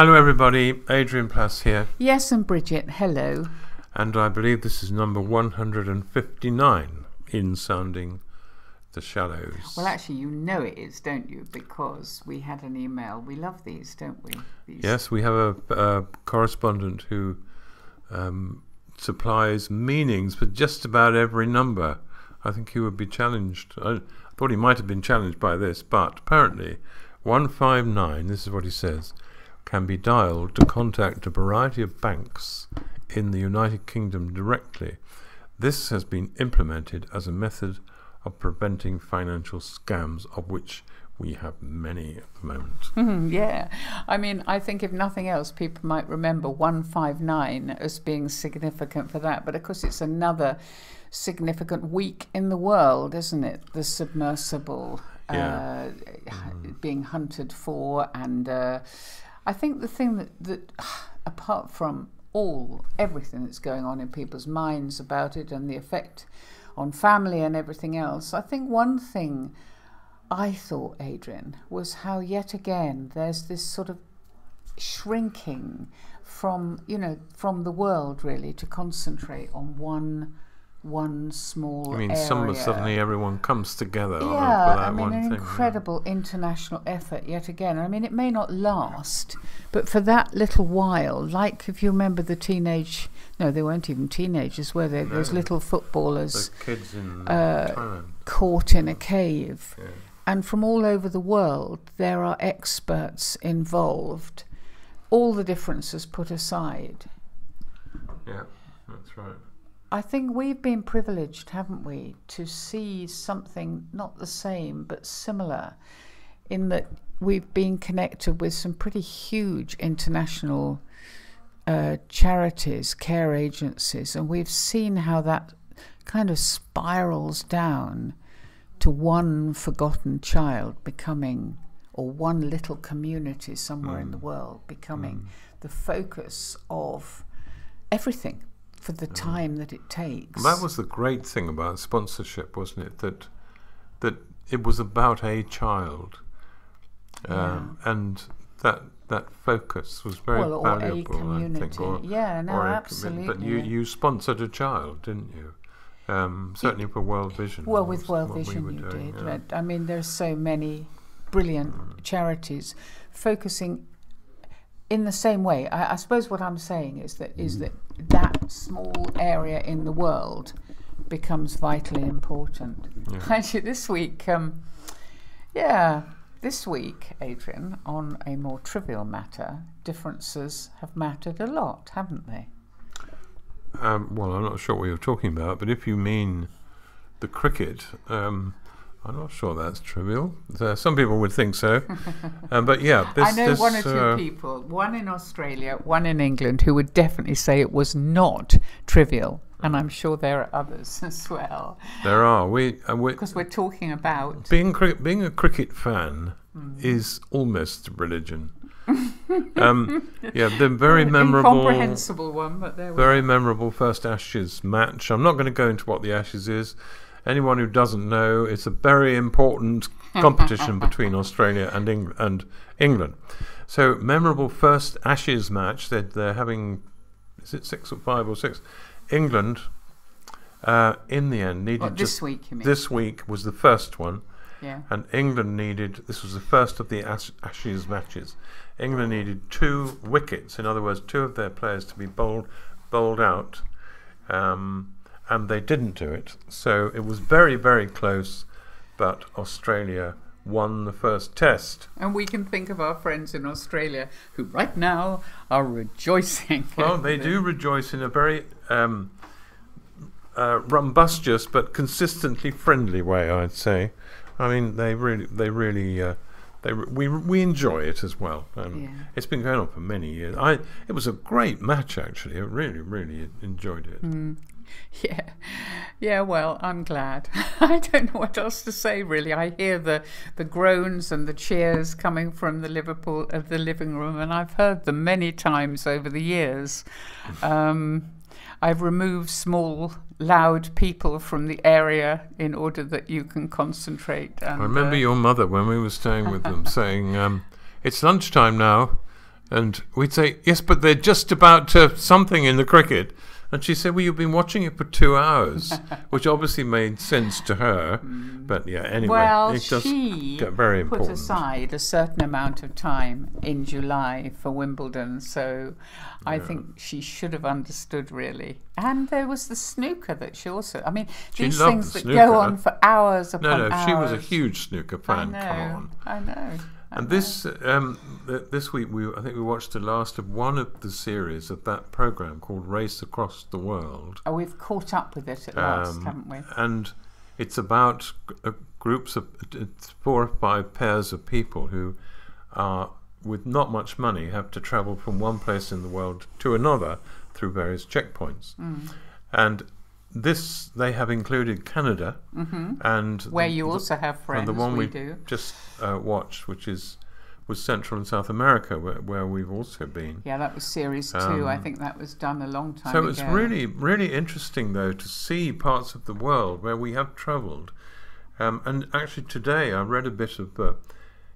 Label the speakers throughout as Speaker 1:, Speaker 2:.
Speaker 1: Hello everybody, Adrian Plass here.
Speaker 2: Yes, and Bridget, hello.
Speaker 1: And I believe this is number 159 in Sounding the Shallows.
Speaker 2: Well, actually, you know it is, don't you? Because we had an email. We love these, don't we?
Speaker 1: Yes, we have a correspondent who supplies meanings for just about every number. I think he would be challenged. I thought he might have been challenged by this, but apparently 159, this is what he says, can be dialed to contact a variety of banks in the United Kingdom directly. This has been implemented as a method of preventing financial scams, of which we have many at the moment.
Speaker 2: Yeah. I mean, I think if nothing else, people might remember 159 as being significant for that. But of course, it's another significant week in the world, isn't it? The submersible being hunted for. And I think the thing that apart from everything that's going on in people's minds about it and the effect on family and everything else, I think one thing I thought, Adrian, was how yet again there's this sort of shrinking from the world really to concentrate on one small area.
Speaker 1: Suddenly everyone comes together for that one thing.
Speaker 2: Incredible international effort yet again. I mean, it may not last, but for that little while, like if you remember the they weren't even teenagers, were they? No. Those little footballers,
Speaker 1: those kids in Thailand,
Speaker 2: caught in a cave.
Speaker 1: Yeah.
Speaker 2: And from all over the world, there are experts involved. All the differences put aside.
Speaker 1: Yeah, that's right.
Speaker 2: I think we've been privileged, haven't we, to see something not the same but similar, in that we've been connected with some pretty huge international charities, care agencies, and we've seen how that kind of spirals down to one forgotten child becoming, or one little community somewhere in the world becoming the focus of everything for the time that it takes.
Speaker 1: That was the great thing about sponsorship, wasn't it? That it was about a child, and that focus was very valuable.
Speaker 2: Or a community.
Speaker 1: I think,
Speaker 2: absolutely.
Speaker 1: But you sponsored a child, didn't you? Certainly for World Vision.
Speaker 2: Well, with World Vision you did. Yeah. I mean, there's so many brilliant charities focusing in the same way. I suppose what I'm saying is that small area in the world becomes vitally important. Yeah. Actually, this week, Adrian, on a more trivial matter, differences have mattered a lot, haven't they?
Speaker 1: Well, I'm not sure what you're talking about, but if you mean the cricket, I'm not sure that's trivial. Some people would think so. But yeah,
Speaker 2: I know one or two people, one in Australia, one in England, who would definitely say it was not trivial. And I'm sure there are others as well.
Speaker 1: There are.
Speaker 2: Because we're talking about...
Speaker 1: Being a cricket fan is almost religion. The very memorable,
Speaker 2: incomprehensible one, but there
Speaker 1: very memorable first Ashes match. I'm not going to go into what the Ashes is. Anyone who doesn't know, it's a very important competition between Australia and England. So memorable first Ashes match. They're having, is it 6 or 5 or 6? England, in the end, needed
Speaker 2: this week. You mean?
Speaker 1: This week was the first one.
Speaker 2: Yeah.
Speaker 1: And England needed, this was the first of the Ashes matches, England needed 2 wickets, in other words, 2 of their players to be bowled out, and they didn't do it. So it was very, very close, but Australia won the first test.
Speaker 2: And we can think of our friends in Australia who right now are rejoicing.
Speaker 1: Well, they do rejoice in a very rumbustious but consistently friendly way, I'd say. I mean, we enjoy it as well. It's been going on for many years. It was a great match, actually. I really, really enjoyed it.
Speaker 2: Yeah. Well, I'm glad. I don't know what else to say, really. I hear the groans and the cheers coming from the living room, and I've heard them many times over the years. I've removed small, loud people from the area in order that you can concentrate. And,
Speaker 1: I remember your mother, when we were staying with them, saying, it's lunchtime now. And we'd say, yes, but they're just about to something in the cricket. And she said, well, you've been watching it for 2 hours, which obviously made sense to her. But yeah, anyway,
Speaker 2: Well,
Speaker 1: it just
Speaker 2: she
Speaker 1: got very
Speaker 2: put
Speaker 1: important.
Speaker 2: aside a certain amount of time in July for Wimbledon, so I think she should have understood, really. And there was the snooker that she also... I mean,
Speaker 1: She
Speaker 2: these
Speaker 1: loved
Speaker 2: things
Speaker 1: the
Speaker 2: that
Speaker 1: snooker.
Speaker 2: go on for hours upon
Speaker 1: No,
Speaker 2: hours.
Speaker 1: she was a huge snooker fan.
Speaker 2: I know,
Speaker 1: Come on.
Speaker 2: I know.
Speaker 1: And this week, I think we watched the last of one of the series of that program called Race Across the World.
Speaker 2: Oh, we've caught up with it at last, haven't we?
Speaker 1: And it's about groups of 4 or 5 pairs of people who are, with not much money, have to travel from one place in the world to another through various checkpoints. And this, they have included Canada, and
Speaker 2: Where you also have friends,
Speaker 1: and the one
Speaker 2: we
Speaker 1: we
Speaker 2: do.
Speaker 1: just watched, which was Central and South America, where we've also been.
Speaker 2: Yeah, that was series 2. I think that was done a long time
Speaker 1: So
Speaker 2: ago.
Speaker 1: it's really, really interesting, though, to see parts of the world where we have travelled. And actually today I read a bit of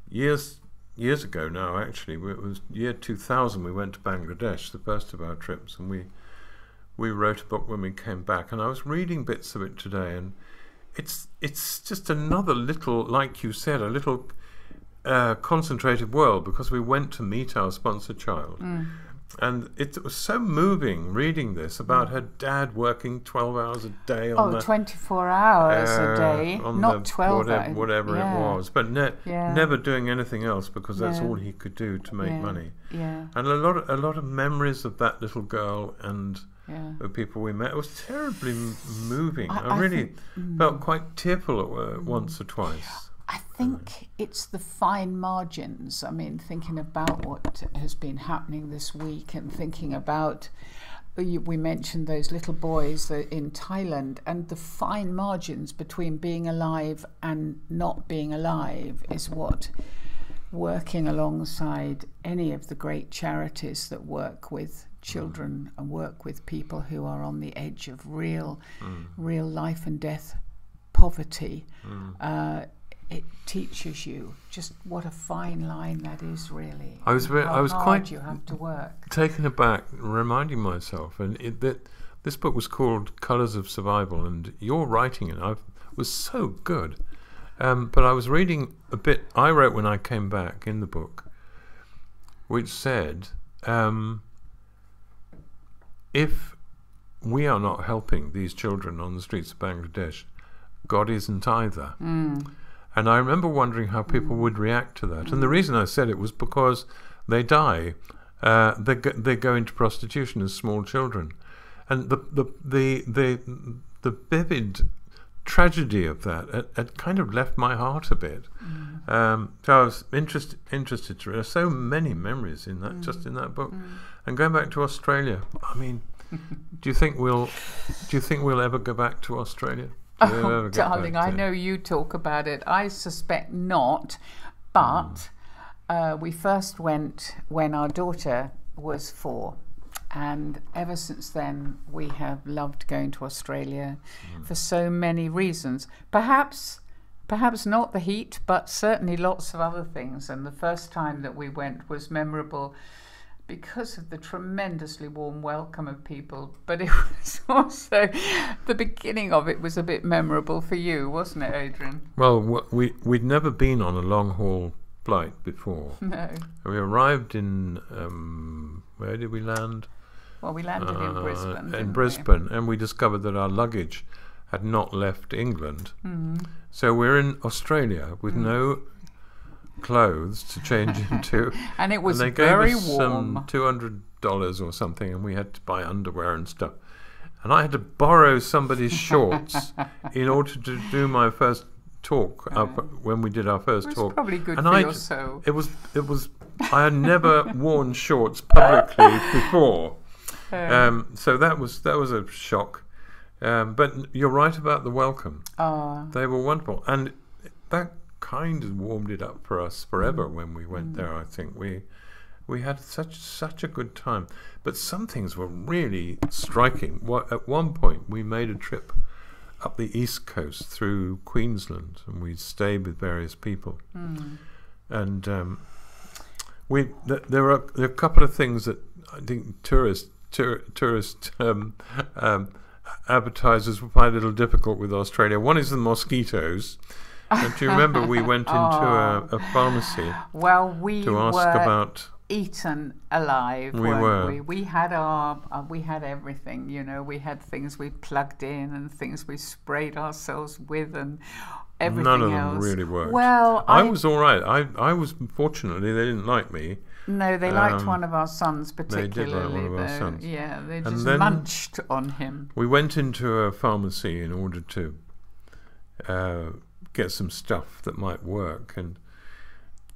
Speaker 1: years ago now, actually. It was year 2000 we went to Bangladesh, the first of our trips, and we wrote a book when we came back. And I was reading bits of it today, and it's just another little, like you said, a little concentrated world, because we went to meet our sponsor child. And it was so moving reading this about her dad working 12 hours a day on
Speaker 2: 24 hours a day,
Speaker 1: on
Speaker 2: not
Speaker 1: the
Speaker 2: 12
Speaker 1: whatever
Speaker 2: yeah.
Speaker 1: it was, but never doing anything else, because that's
Speaker 2: Yeah.
Speaker 1: all he could do to make money.
Speaker 2: Yeah,
Speaker 1: And a lot of memories of that little girl and
Speaker 2: yeah.
Speaker 1: the people we met. It was terribly moving.
Speaker 2: I
Speaker 1: I really
Speaker 2: think-
Speaker 1: felt quite tearful once or twice.
Speaker 2: I think it's the fine margins. I mean, thinking about what has been happening this week and thinking about, we mentioned those little boys in Thailand, and the fine margins between being alive and not being alive is what working alongside any of the great charities that work with children and work with people who are on the edge of real life and death poverty. It teaches you just what a fine line that is, really.
Speaker 1: I was
Speaker 2: how hard
Speaker 1: quite
Speaker 2: you have to work.
Speaker 1: taken aback, reminding myself, and that this book was called Colours of Survival, and your writing in it was so good. But I was reading a bit I wrote when I came back in the book, which said, if we are not helping these children on the streets of Bangladesh, God isn't either. And I remember wondering how people would react to that. And the reason I said it was because they die. They go into prostitution as small children. And the vivid tragedy of that it kind of left my heart a bit. So I was interested to read. So many memories in that, just in that book. And going back to Australia, I mean, do you think we'll ever go back to Australia?
Speaker 2: Oh, darling, I know you talk about it. I suspect not, but we first went when our daughter was 4, and ever since then we have loved going to Australia for so many reasons. Perhaps not the heat, but certainly lots of other things. And the first time that we went was memorable because of the tremendously warm welcome of people, but it was also, the beginning of it was a bit memorable for you, wasn't it, Adrian?
Speaker 1: Well, we'd never been on a long-haul flight before.
Speaker 2: No.
Speaker 1: We arrived in, where did we land?
Speaker 2: Well, we landed in Brisbane. didn't we?
Speaker 1: Brisbane, and we discovered that our luggage had not left England. So we're in Australia with no clothes to change into,
Speaker 2: And it was
Speaker 1: and they gave
Speaker 2: very
Speaker 1: us
Speaker 2: warm.
Speaker 1: $200 or something, and we had to buy underwear and stuff. And I had to borrow somebody's shorts in order to do my first talk when we did our first
Speaker 2: It was
Speaker 1: talk.
Speaker 2: probably good
Speaker 1: And
Speaker 2: for your soul.
Speaker 1: It was. I had never worn shorts publicly before, so that was a shock. But you're right about the welcome. They were wonderful, and that kind of warmed it up for us forever when we went there. I think we had such a good time. But some things were really striking. At one point, we made a trip up the east coast through Queensland, and we stayed with various people. And there are a couple of things that I think tourist advertisers will find a little difficult with Australia. One is the mosquitoes. And do you remember we went into a pharmacy to ask about...
Speaker 2: eaten alive, weren't we? We had we had everything, you know. We had things we plugged in and things we sprayed ourselves with and everything else.
Speaker 1: None of them really worked.
Speaker 2: Well,
Speaker 1: I was all right. I was, fortunately, they didn't like me.
Speaker 2: No, they liked one of our sons particularly.
Speaker 1: They did like one of our sons.
Speaker 2: Yeah, they just munched on him.
Speaker 1: We went into a pharmacy in order to get some stuff that might work, and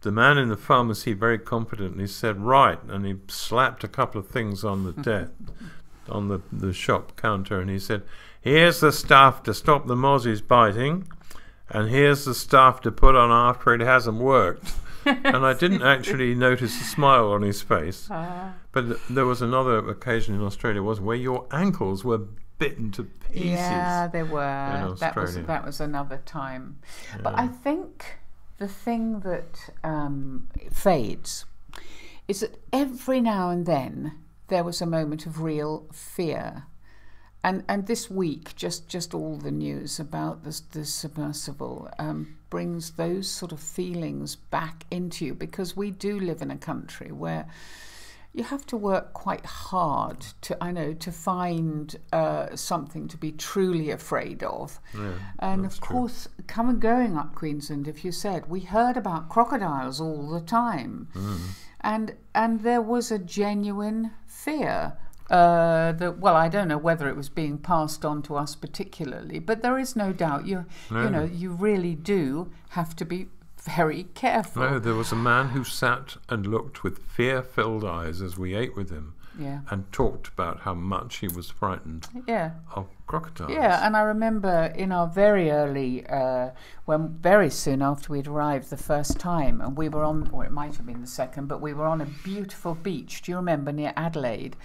Speaker 1: the man in the pharmacy very confidently said, "Right," and he slapped a couple of things on the on the shop counter, and he said, "Here's the stuff to stop the mozzies biting, and here's the stuff to put on after it hasn't worked." And I didn't actually notice a smile on his face. But there was another occasion in Australia where your ankles were bitten to pieces.
Speaker 2: Yeah, they were.
Speaker 1: In Australia.
Speaker 2: That was another time. Yeah. But I think the thing that fades is that every now and then there was a moment of real fear. And this week, just all the news about the submersible brings those sort of feelings back into you, because we do live in a country where you have to work quite hard to find something to be truly afraid of. Yeah, and of course, going up Queensland, if you said, we heard about crocodiles all the time, and there was a genuine fear. I don't know whether it was being passed on to us particularly, but there is no doubt you really do have to be very careful.
Speaker 1: No, there was a man who sat and looked with fear-filled eyes as we ate with him, and talked about how much he was frightened of crocodiles.
Speaker 2: Yeah, and I remember in our very early, very soon after we'd arrived the first time, and we were on, or it might have been the second, but we were on a beautiful beach, do you remember, near Adelaide?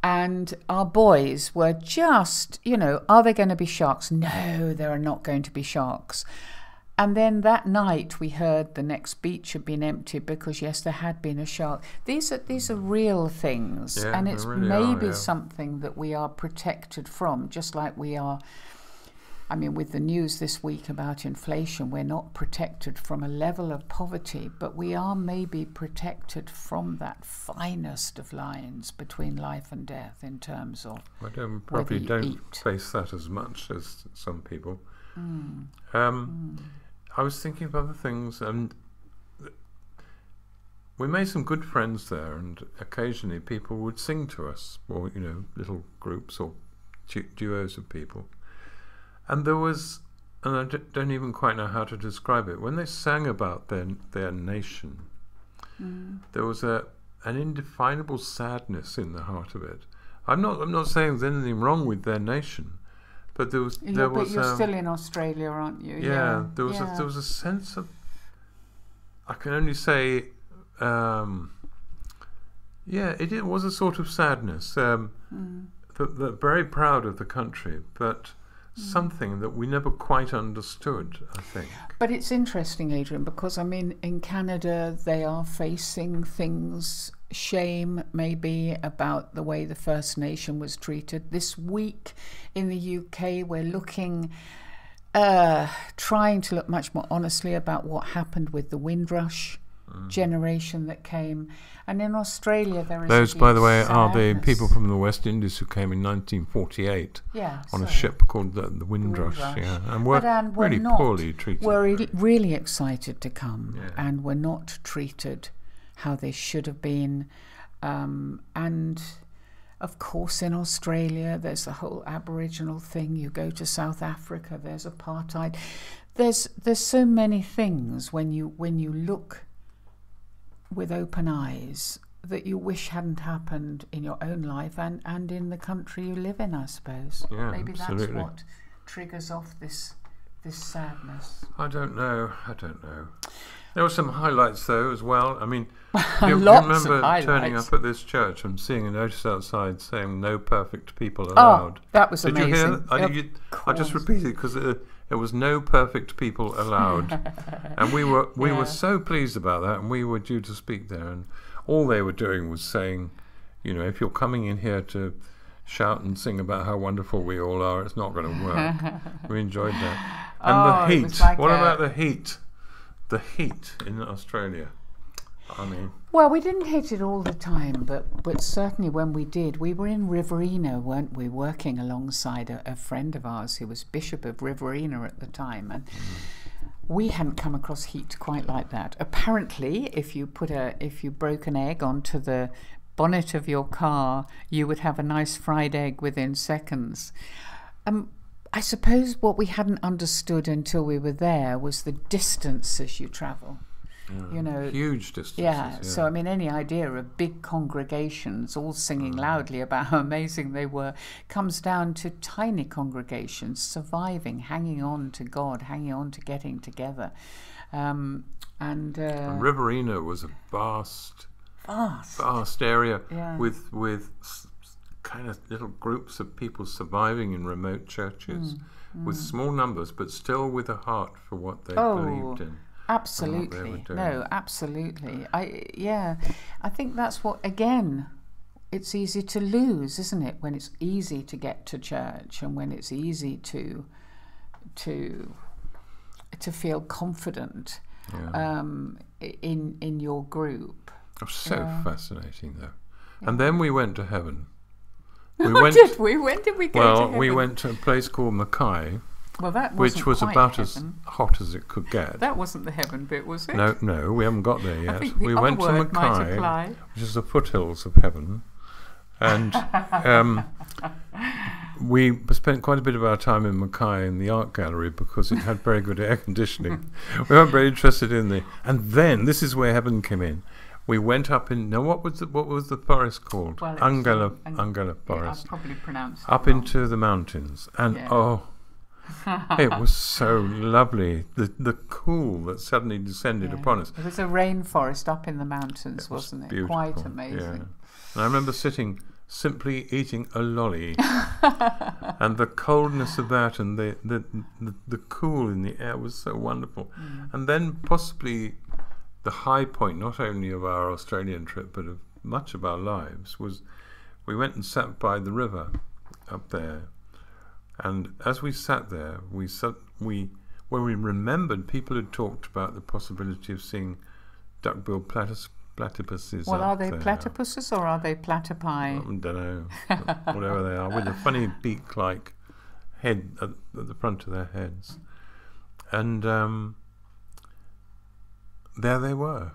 Speaker 2: And our boys were just, are there going to be sharks? No, there are not going to be sharks. And then that night we heard the next beach had been emptied because, yes, there had been a shark. These are real things, and it's really something that we are protected from, just like we are. I mean, with the news this week about inflation, we're not protected from a level of poverty, but we are maybe protected from that finest of lines between life and death in terms of
Speaker 1: probably don't face that as much as some people. I was thinking of other things, and we made some good friends there, and occasionally people would sing to us, or little groups or duos of people. And there was, and I don't even quite know how to describe it, when they sang about their nation, there was an indefinable sadness in the heart of it. I'm not saying there's anything wrong with their nation, but there was.
Speaker 2: But you're still in Australia, aren't you?
Speaker 1: Yeah, there was a sense of. I can only say, it was a sort of sadness. That very proud of the country, but something that we never quite understood, I think.
Speaker 2: But it's interesting, Adrian, because in Canada they are facing things, shame maybe about the way the First Nation was treated. This week in the UK we're looking, trying to look much more honestly about what happened with the Windrush generation that came. And in Australia there is
Speaker 1: those, by the way, are the people from the West Indies who came in 1948 on a ship called the Windrush. Yeah, and were really poorly treated.
Speaker 2: We're really excited to come, and were not treated how they should have been. And of course in Australia there's the whole Aboriginal thing. You go to South Africa, there's apartheid. There's so many things when you look with open eyes that you wish hadn't happened in your own life and in the country you live in, I suppose.
Speaker 1: Yeah,
Speaker 2: maybe
Speaker 1: absolutely.
Speaker 2: That's what triggers off this sadness.
Speaker 1: I don't know. There were some highlights though as well. I mean, you remember turning up at this church and seeing a notice outside saying "No perfect people allowed."
Speaker 2: Oh, that was amazing.
Speaker 1: Did you hear that? I just repeat it because There was no perfect people allowed, and we were
Speaker 2: Yeah.
Speaker 1: so pleased about that. And we were due to speak there, and all they were doing was saying, you know, if you're coming in here to shout and sing about how wonderful we all are, it's not going to work. We enjoyed that. And
Speaker 2: Oh,
Speaker 1: the
Speaker 2: it
Speaker 1: heat.
Speaker 2: was like
Speaker 1: What
Speaker 2: a-
Speaker 1: about the heat? The heat in Australia. I mean,
Speaker 2: Well, we didn't hit it all the time, but certainly when we did, we were in Riverina, weren't we, working alongside a friend of ours who was Bishop of Riverina at the time, and we hadn't come across heat quite like that. Apparently, if you broke an egg onto the bonnet of your car, you would have a nice fried egg within seconds. I suppose what we hadn't understood until we were there was the distances you travel. You know,
Speaker 1: huge distances.
Speaker 2: yeah, so I mean, any idea of big congregations all singing loudly about how amazing they were comes down to tiny congregations surviving, hanging on to God, hanging on to getting together.
Speaker 1: And Riverina was a vast area
Speaker 2: Yeah.
Speaker 1: with kind of little groups of people surviving in remote churches with small numbers, but still with a heart for what they believed in.
Speaker 2: Absolutely.
Speaker 1: doing.
Speaker 2: No, absolutely. I think that's what, again, it's easy to lose, isn't it? When it's easy to get to church and when it's easy to feel confident in your group.
Speaker 1: It was so fascinating, though. And then we went to heaven.
Speaker 2: When did we go to
Speaker 1: Well,
Speaker 2: heaven?
Speaker 1: we went to a place called Mackay,
Speaker 2: Well, that wasn't
Speaker 1: which was
Speaker 2: quite
Speaker 1: about
Speaker 2: heaven.
Speaker 1: as hot as it could get.
Speaker 2: That wasn't the heaven bit, was it?
Speaker 1: No, we haven't got there yet.
Speaker 2: think the
Speaker 1: We
Speaker 2: other
Speaker 1: went to
Speaker 2: word might
Speaker 1: Mackay,
Speaker 2: apply.
Speaker 1: which is the foothills of heaven, and we spent quite a bit of our time in Mackay in the art gallery because it had very good air conditioning. We weren't very interested in the. And then this is where heaven came in. We went up in. Now, what was the forest called?
Speaker 2: Well, it's,
Speaker 1: Angala Forest.
Speaker 2: I probably pronounced it
Speaker 1: Up
Speaker 2: wrong.
Speaker 1: into the mountains, and
Speaker 2: Yeah.
Speaker 1: it was so lovely. The cool that suddenly descended
Speaker 2: Yeah.
Speaker 1: upon us.
Speaker 2: It was a rainforest up in the mountains,
Speaker 1: It was
Speaker 2: wasn't it?
Speaker 1: beautiful,
Speaker 2: Quite amazing.
Speaker 1: Yeah. And I remember simply eating a lolly, and the coldness of that, and the cool in the air was so wonderful. And then possibly the high point, not only of our Australian trip, but of much of our lives, was we went and sat by the river up there. And as we sat there, we remembered people had talked about the possibility of seeing duck-billed platypuses.
Speaker 2: Well,
Speaker 1: up
Speaker 2: are they
Speaker 1: there.
Speaker 2: platypuses or are they platypi?
Speaker 1: I don't know, whatever they are, with a funny beak-like head at the front of their heads. And there they were.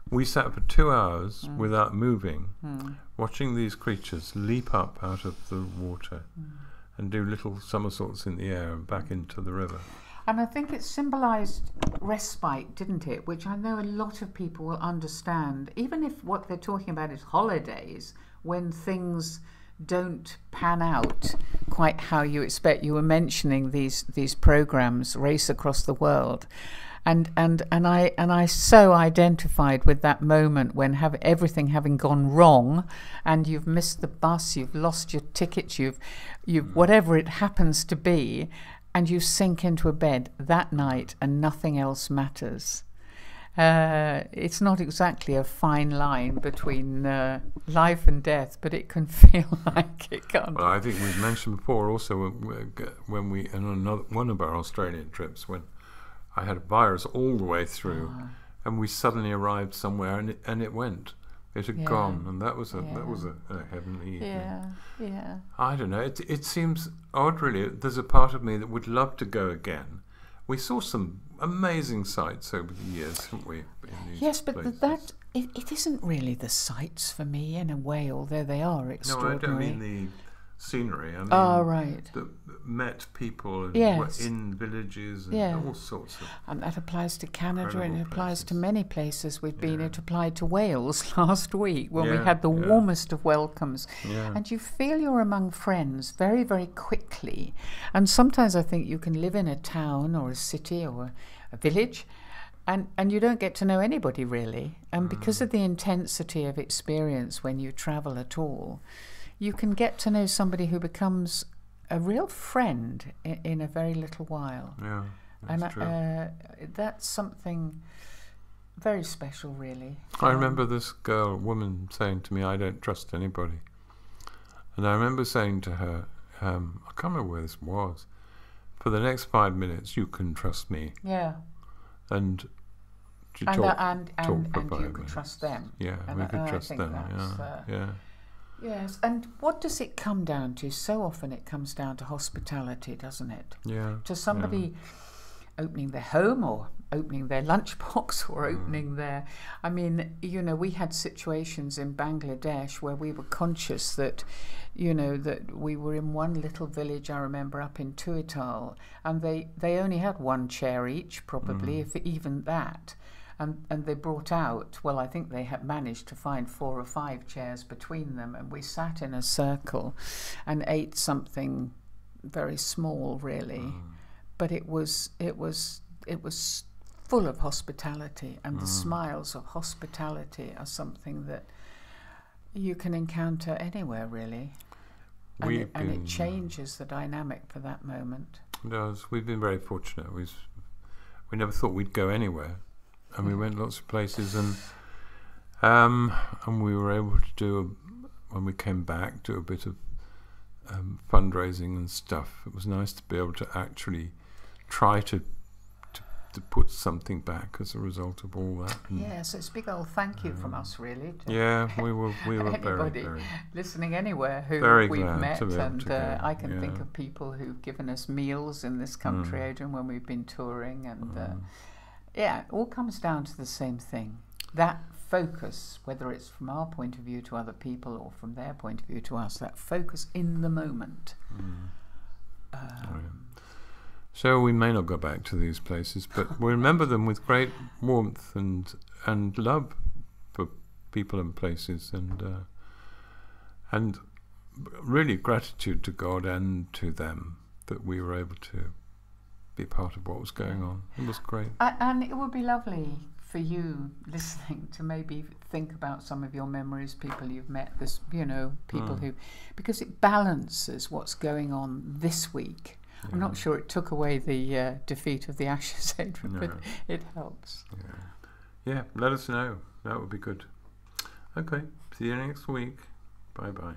Speaker 1: We sat for 2 hours without moving, watching these creatures leap up out of the water and do little somersaults in the air and back into the river.
Speaker 2: And I think it symbolised respite, didn't it? Which I know a lot of people will understand, even if what they're talking about is holidays, when things don't pan out quite how you expect. You were mentioning these programs, Race Across the World, and I so identified with that moment when everything having gone wrong, and you've missed the bus, you've lost your tickets, you've whatever it happens to be. And you sink into a bed that night and nothing else matters. It's not exactly a fine line between life and death, but it can feel like it can.
Speaker 1: Well, I think we've mentioned before also when we on one of our Australian trips, when I had a virus all the way through, and we suddenly arrived somewhere and it went. It had gone, and that was a heavenly evening.
Speaker 2: Yeah.
Speaker 1: I don't know. It seems odd, really. There's a part of me that would love to go again. We saw some amazing sights over the years, haven't we?
Speaker 2: Yes, but it isn't really the sights for me in a way, although they are extraordinary.
Speaker 1: No, I don't mean the scenery. I mean
Speaker 2: right.
Speaker 1: the met people and
Speaker 2: Yes.
Speaker 1: were in villages and all sorts of.
Speaker 2: And that applies to Canada, and
Speaker 1: Incredible
Speaker 2: it applies to
Speaker 1: places.
Speaker 2: many places we've been. It applied to Wales last week when we
Speaker 1: Yeah,
Speaker 2: had the
Speaker 1: yeah.
Speaker 2: warmest of welcomes.
Speaker 1: Yeah.
Speaker 2: And you feel you're among friends very, very quickly. And sometimes I think you can live in a town or a city or a village and you don't get to know anybody really. And because of the intensity of experience when you travel at all, you can get to know somebody who becomes a real friend in a very little while.
Speaker 1: Yeah, that's true.
Speaker 2: That's something very special, really.
Speaker 1: I remember this woman saying to me, "I don't trust anybody." And I remember saying to her, I can't remember where this was, for the next 5 minutes, you can trust me.
Speaker 2: Yeah.
Speaker 1: And she
Speaker 2: and
Speaker 1: talked for
Speaker 2: you
Speaker 1: 5
Speaker 2: could
Speaker 1: minutes.
Speaker 2: trust them.
Speaker 1: Yeah,
Speaker 2: And
Speaker 1: we could
Speaker 2: I
Speaker 1: trust
Speaker 2: think
Speaker 1: them.
Speaker 2: that's,
Speaker 1: Yeah.
Speaker 2: Yes, and what does it come down to? So often it comes down to hospitality, doesn't it?
Speaker 1: Yeah.
Speaker 2: To somebody opening their home or opening their lunchbox or opening their... I mean, we had situations in Bangladesh where we were conscious that, that we were in one little village, I remember, up in Tuital, and they only had one chair each, probably, if even that. And they brought out, well, I think they had managed to find 4 or 5 chairs between them, and we sat in a circle and ate something very small, really. But it was full of hospitality, and the smiles of hospitality are something that you can encounter anywhere, really. And it changes the dynamic for that moment.
Speaker 1: It does. We've been very fortunate. We never thought we'd go anywhere. And we went lots of places, and we were able to do, when we came back, do a bit of fundraising and stuff. It was nice to be able to actually try to put something back as a result of all that.
Speaker 2: So it's a big old thank you from us, really.
Speaker 1: We were
Speaker 2: anybody
Speaker 1: very
Speaker 2: listening anywhere who
Speaker 1: very
Speaker 2: we've
Speaker 1: glad
Speaker 2: met,
Speaker 1: to be able
Speaker 2: and
Speaker 1: to go.
Speaker 2: I can think of people who've given us meals in this country, Adrian, when we've been touring, and it all comes down to the same thing. That focus, whether it's from our point of view to other people or from their point of view to us, that focus in the moment.
Speaker 1: So we may not go back to these places, but we remember them with great warmth and love for people and places, and really gratitude to God and to them that we were able to be part of what was going on. It was great.
Speaker 2: And it would be lovely for you listening to maybe think about some of your memories, people you've met, people who, because it balances what's going on this week. I'm not sure it took away the defeat of the Ashes, Adrian, but it helps.
Speaker 1: Yeah, let us know. That would be good. Okay, see you next week. Bye-bye.